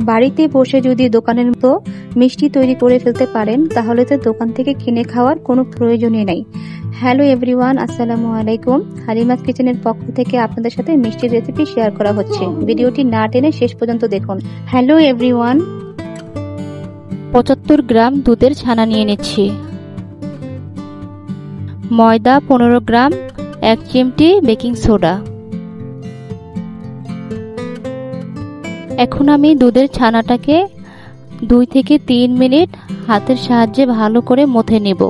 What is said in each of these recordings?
বাড়িতে বসে যদি দোকানের মতো মিষ্টি তৈরি করে ফেলতে পারেন তাহলে তো দোকান থেকে কিনে খাওয়ার কোনো প্রয়োজনই নাই। হ্যালো এভরিওয়ান, আসসালামু আলাইকুম। হালিমাস কিচেনের পক্ষ থেকে আপনাদের সাথে মিষ্টির রেসিপি শেয়ার করা হচ্ছে। ভিডিওটি না টেনে শেষ পর্যন্ত দেখুন। হ্যালো এভরিওয়ান, 75 গ্রাম দুধের ছানা নিয়ে নিচ্ছি, ময়দা 15 গ্রাম, 1 চিমটি বেকিং সোডা। এখন আমি দুধের ছানাটাকে 2 থেকে 3 মিনিট হাতের সাহায্যে ভালো করে মথে নেব।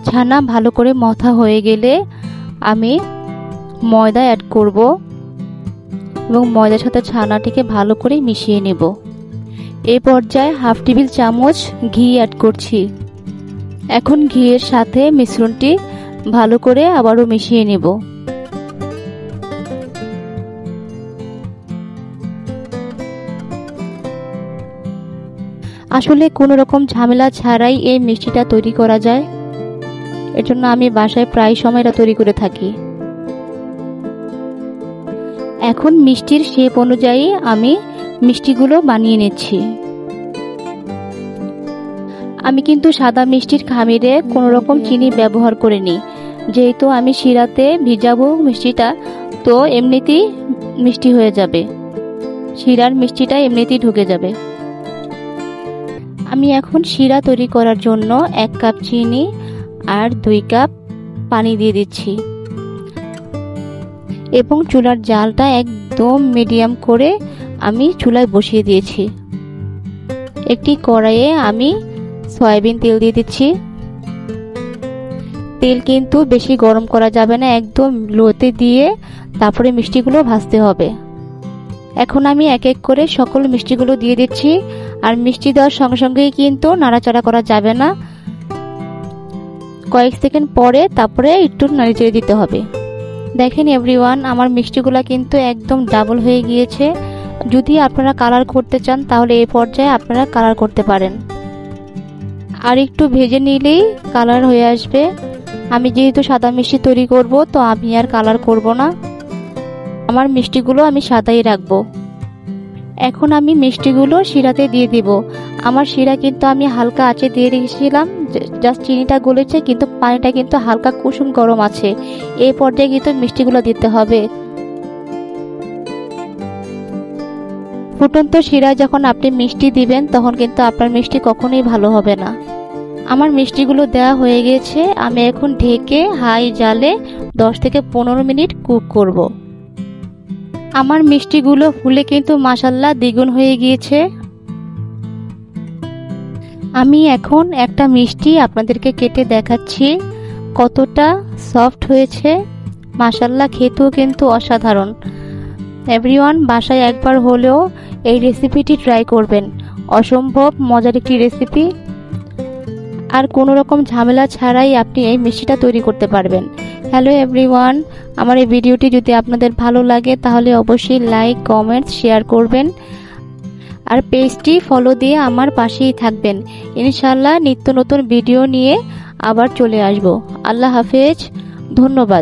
ছানা ভালো করে মথা হয়ে গেলে আমি ময়দা অ্যাড করব এবং ময়দার সাথে ছানাটিকে ভালো করে মিশিয়ে নেব। এই পর্যায়ে হাফ টেবিল চামচ ঘি অ্যাড করছি। এখন ঘিয়ের সাথে মিশ্রণটি ভালো করে আবারও মিশিয়ে নেব। আসলে কোনো রকম ঝামেলা ছাড়াই এই মিষ্টিটা তৈরি করা যায়, এর জন্য আমি বাসায় প্রায় সময় এটা তৈরি করে থাকি। এখন মিষ্টির শেপ অনুযায়ী আমি মিষ্টিগুলো বানিয়ে নিচ্ছি। আমি কিন্তু সাদা মিষ্টির খামিরে কোনো রকম চিনি ব্যবহার করিনি, যেহেতু আমি শিরাতে ভিজাবো মিষ্টিটা, তো এমনিতেই মিষ্টি হয়ে যাবে, শিরার মিষ্টিটা এমনিতেই ঢুকে যাবে। আমি এখন শিরা তৈরি করার জন্য 1 কাপ চিনি আর 2 কাপ পানি দিয়ে দিচ্ছি এবং চুলার জালটা একদম মিডিয়াম করে আমি চুলায় বসিয়ে দিয়েছি। একটি কড়াইয়ে আমি সয়াবিন তেল দিয়ে দিচ্ছি। তেল কিন্তু বেশি গরম করা যাবে না, একদম লোতে দিয়ে তারপরে মিষ্টিগুলো ভাজতে হবে। এখন আমি এক এক করে সকল মিষ্টিগুলো দিয়ে দিচ্ছি, আর মিষ্টি দেওয়ার সঙ্গে সঙ্গেই কিন্তু নাড়াচাড়া করা যাবে না, কয়েক সেকেন্ড পরে তারপরে একটু নাড়িচাড়ে দিতে হবে। দেখেন এভরিওয়ান, আমার মিষ্টিগুলো কিন্তু একদম ডাবল হয়ে গিয়েছে। যদি আপনারা কালার করতে চান তাহলে এই পর্যায়ে আপনারা কালার করতে পারেন, আর একটু ভেজে নিলেই কালার হয়ে আসবে। আমি যেহেতু সাদা মিষ্টি তৈরি করব, তো আমি আর কালার করব না, আমার মিষ্টিগুলো আমি সাদাই রাখবো। এখন আমি মিষ্টিগুলো শিরাতে দিয়ে দিব। আমার শিরা কিন্তু আমি হালকা আঁচে দিয়ে রেখেছিলাম, জাস্ট চিনিটা গলেছে, কিন্তু পানিটা কিন্তু হালকা কুসুম গরম আছে। এই পর্যায়ে কিন্তু মিষ্টিগুলো দিতে হবে। ফুটন্ত শিরায় যখন আপনি মিষ্টি দিবেন তখন কিন্তু আপনার মিষ্টি কখনোই ভালো হবে না। আমার মিষ্টিগুলো দেওয়া হয়ে গেছে। আমি এখন ঢেকে হাই জালে 10 থেকে 15 মিনিট কুক করব। আমার মিষ্টিগুলো ফুলে কিন্তু মাশাআল্লাহ দ্বিগুণ হয়ে গিয়েছে। আমি এখন একটা মিষ্টি আপনাদেরকে কেটে দেখাচ্ছি কতটা সফট হয়েছে। মাশাআল্লাহ, খেতেও কিন্তু অসাধারণ। এভরিওয়ান, বাসায় একবার হলেও এই রেসিপিটি ট্রাই করবেন। অসম্ভব মজার একটি রেসিপি, আর কোনো রকম ঝামেলা ছাড়াই আপনি এই মিষ্টিটা তৈরি করতে পারবেন। হ্যালো এভরিওয়ান, আমার এই ভিডিওটি যদি আপনাদের ভালো লাগে তাহলে অবশ্যই লাইক, কমেন্ট, শেয়ার করবেন, আর পেজটি ফলো দিয়ে আমার পাশেই থাকবেন। ইনশাআল্লাহ নিত্য নতুন ভিডিও নিয়ে আবার চলে আসব। আল্লাহ হাফেজ, ধন্যবাদ।